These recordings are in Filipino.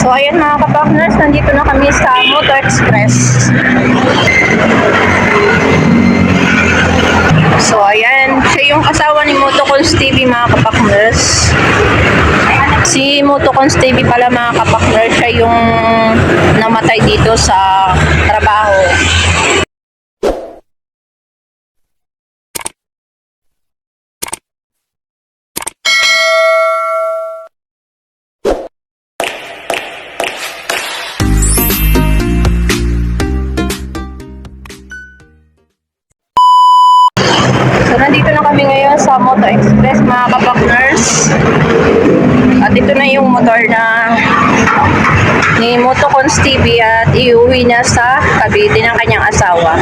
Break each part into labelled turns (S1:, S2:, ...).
S1: So ayan mga ka-partners, nandito na kami sa Moto Express. So ayan, siya yung asawa ni Motocons TV mga ka-partners. Si Motocons TV pala mga ka-partners, siya yung namatay dito sa trabaho. So nandito na kami ngayon sa Moto Express mga ka-partners. At ito na yung motor na ni Motocons TV at iuwi niya sa Cavite ng kanyang asawa.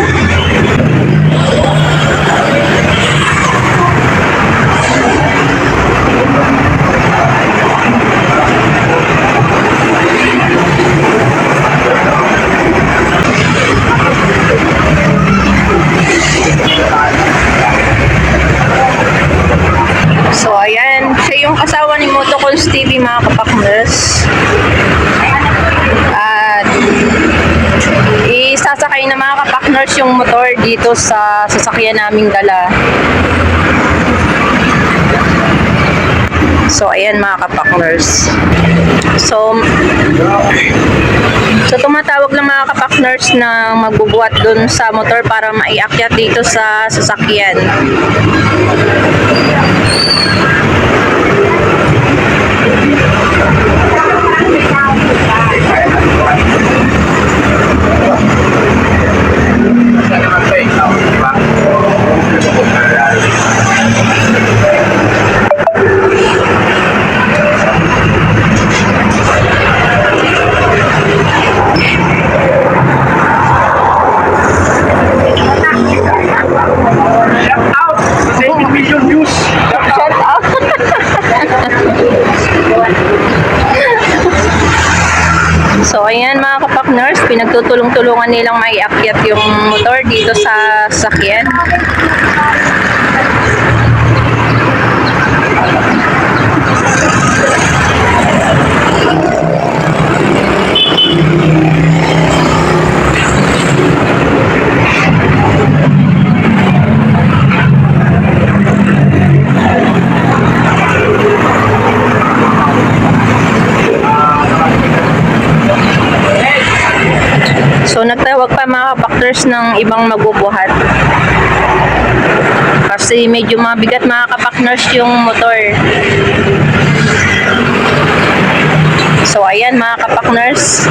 S1: So ayan, siya yung asawa ni Motocons TV mga ka-partners. At isasakay na mga ka-partners yung motor dito sa sasakyan naming dala. So ayan mga ka-partners. So tumatawag lang mga ka-partners na magbubuhat dun sa motor para maiakyat dito sa sasakyan. So ayan mga ka-partners, pinagtutulong-tulungan nilang maiakyat yung motor dito sa sasakyan. So nagtawag pa mga ka-partners ng ibang magbubuhat. Kasi medyo mabigat mga ka-partners yung motor. So ayan mga ka-partners.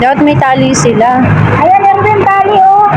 S1: Dapat may tali sila.
S2: Ayan, meron din tali, oh.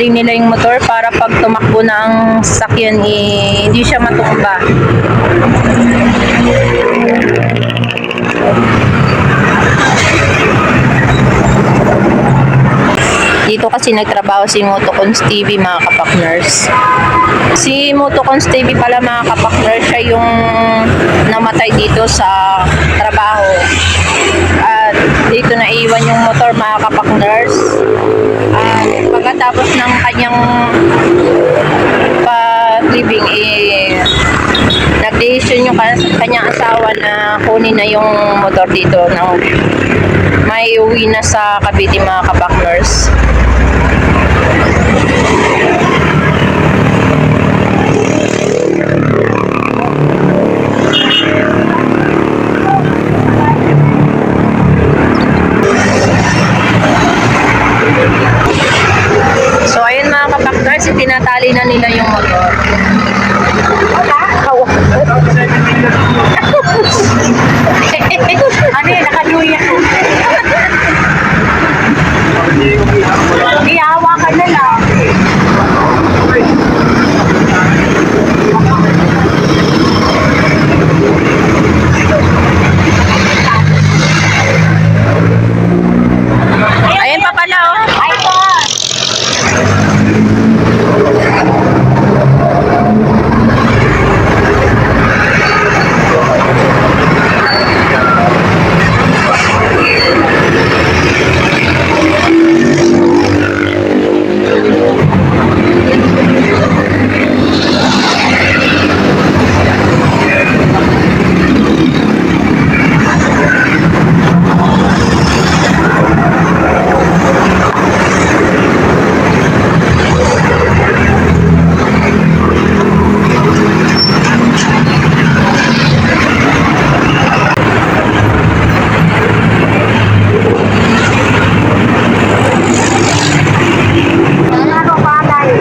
S1: tinatali nila yung motor para pag tumakbo na ang sasakyan hindi siya matumba. Dito kasi nagtrabaho si Motocons TV, mga kapakners. Si Motocons TV pala, mga kapakners, siya yung namatay dito sa trabaho. At dito na iwan yung motor, mga kapakners. At pagkatapos ng kanyang paglibing, nag-decision yung kanyang asawa na kunin na yung motor dito ng may uwi na sa Cavite, mga kapakners. So ayun, mga kapakners, tinatali na nila yung motor.
S2: Ano yun, nakaluya ko. Iyawa ka na lang.
S1: Ayun pa pala, oh.
S2: Ay po. Ano pa tayo?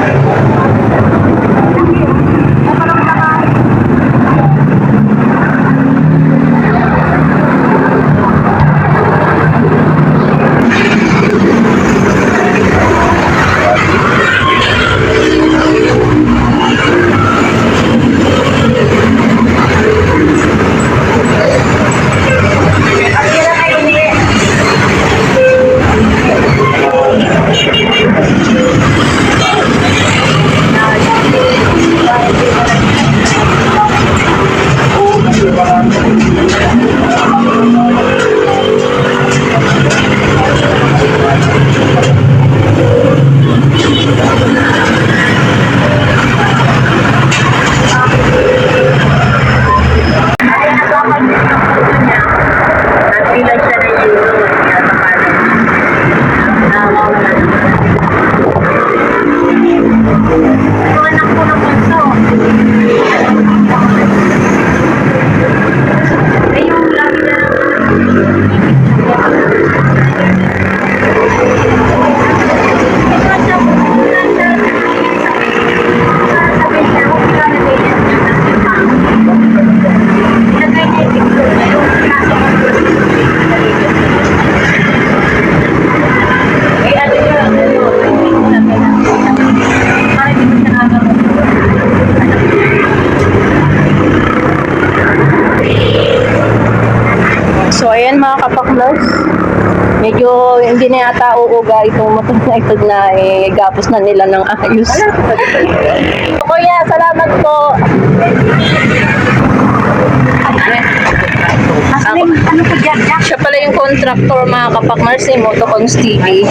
S1: So ayan, mga kapakners, medyo hindi na yata uuga itong motor na ito na gapos na nila ng ayos. Kuya, salamat po.
S2: Ano po dyan?
S1: Siya pala yung contractor, mga kapakners, ni Motocons TV.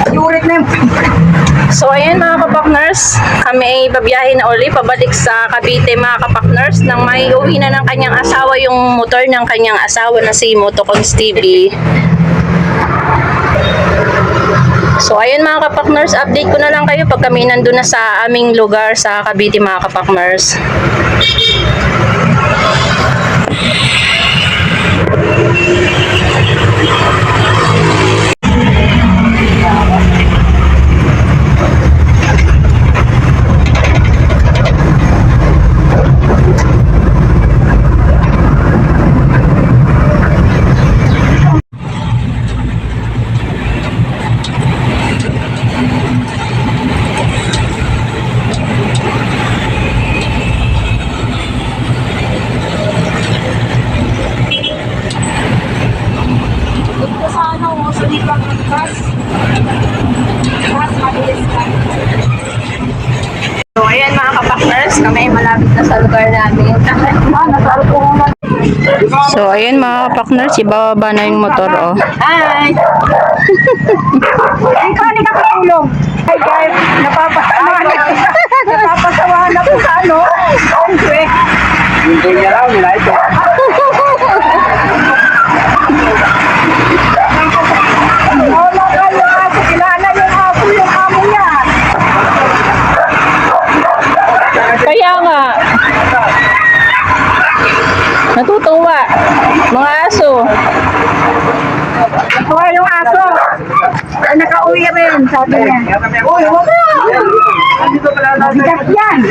S2: Yurit na yung...
S1: So ayan, mga kapakners, kami ay babiyahin na uli pabalik sa Cavite, mga kapakners, nang may uwi na ng kanyang asawa yung motor ng kanyang asawa na si Motocons TV. So ayun, mga kapakners, update ko na lang kayo pag kami nandun na sa aming lugar sa Cavite, mga kapakners. So, ayun mga partners, ibababa na yung motor, oh.
S2: Hi! Ikaw, hindi ka patulong. Hi guys, napapasawahan ako sa ano. Okay.
S3: Hindi niya raw nila ito.
S2: Wala kayo ako, kilala yung ako, yung amo niya.
S1: Kaya nga. Natutuwa. Mga aso.
S2: Nakuha yung aso. Nakauwi rin, sabi niya.
S3: Uy, huwag na! Dito pala natin.
S2: Bigat yan.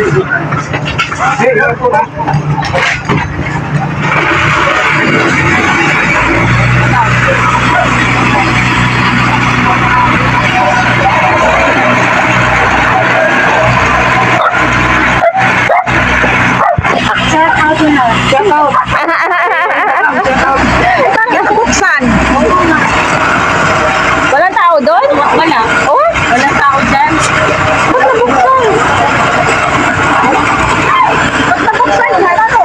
S2: Check out na. Check out. Saan ka buksan?
S1: Walang tao doon?
S2: Wala.
S1: Oh?
S2: Walang tao dyan. Ba't nabuksan? Ba't nabuksan? Ano?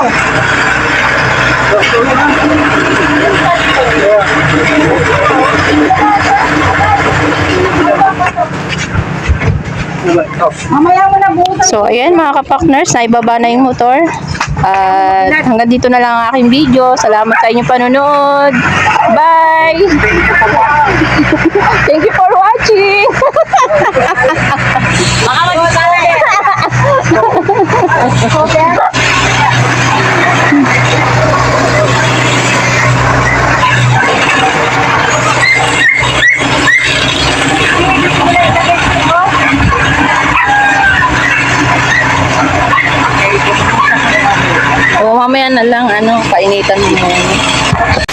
S2: Mamaya mo na buusan.
S1: So, ayan mga kapartners, naibaba na yung motor. At hanggang dito na lang ang aking video. Salamat sa inyong panonood. Bye! Thank you for watching!
S2: Baka mag-usali.
S1: O, mamaya na lang, painitan mo muna.